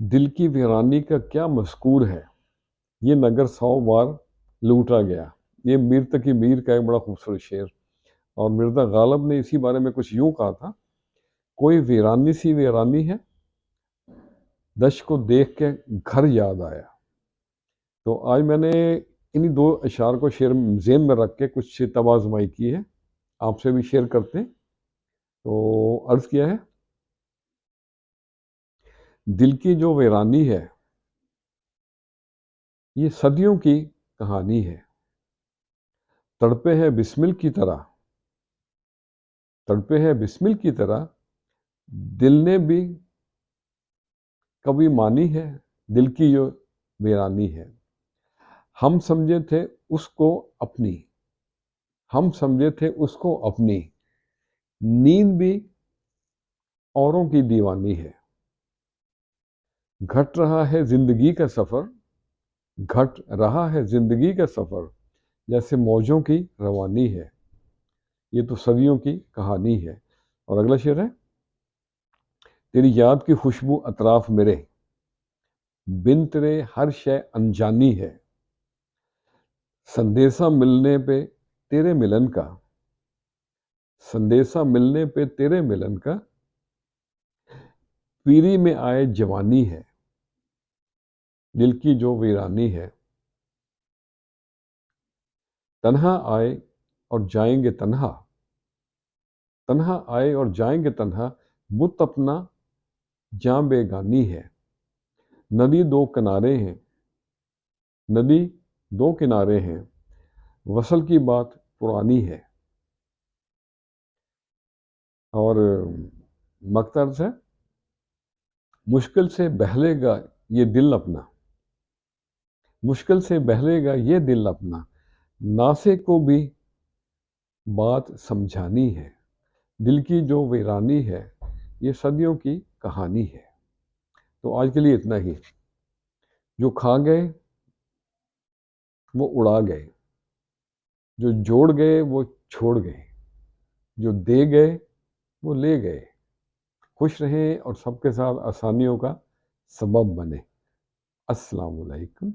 دل کی ویرانی کا کیا مذکور ہے، یہ نگر 100 بار لوٹا گیا۔ یہ میر تقی میر کا ایک بڑا خوبصورت شعر، اور مرزا غالب نے اسی بارے میں کچھ یوں کہا تھا: کوئی ویرانی سی ویرانی ہے، دشت کو دیکھ کے گھر یاد آیا۔ تو آج میں نے انہی دو اشعار کو شعر ذہن میں رکھ کے کچھ توازمائی کی ہے، آپ سے بھی شیئر کرتے ہیں۔ تو عرض کیا ہے، دل کی جو ویرانی ہے یہ صدیوں کی کہانی ہے، تڑپے ہے بسمل کی طرح، تڑپے ہے بسمل کی طرح، دل نے بھی کبھی مانی ہے دل کی جو ویرانی ہے۔ ہم سمجھے تھے اس کو اپنی، ہم سمجھے تھے اس کو اپنی، نیند بھی اوروں کی دیوانی ہے۔ گھٹ رہا ہے زندگی کا سفر، گھٹ رہا ہے زندگی کا سفر، جیسے موجوں کی روانی ہے۔ یہ تو صدیوں کی کہانی ہے۔ اور اگلا شعر ہے: تیری یاد کی خوشبو اطراف میرے، بن تیرے ہر شے انجانی ہے۔ سندیسہ ملنے پہ تیرے ملن کا، سندیسہ ملنے پہ تیرے ملن کا، پیری میں آئے جوانی ہے۔ دل کی جو ویرانی ہے، تنہا آئے اور جائیں گے تنہا، تنہا آئے اور جائیں گے تنہا، بت اپنا جاں بیگانی ہے۔ ندی دو کنارے ہیں، ندی دو کنارے ہیں، وصل کی بات پرانی ہے۔ اور مقطع ہے: مشکل سے بہلے گا یہ دل اپنا، مشکل سے بہلے گا یہ دل اپنا، ناسے کو بھی بات سمجھانی ہے۔ دل کی جو ویرانی ہے یہ صدیوں کی کہانی ہے۔ تو آج کے لیے اتنا ہی۔ جو کھا گئے وہ اڑا گئے، جو جوڑ گئے وہ چھوڑ گئے، جو دے گئے وہ لے گئے۔ خوش رہیں اور سب کے ساتھ آسانیوں کا سبب بنے۔ السلام علیکم۔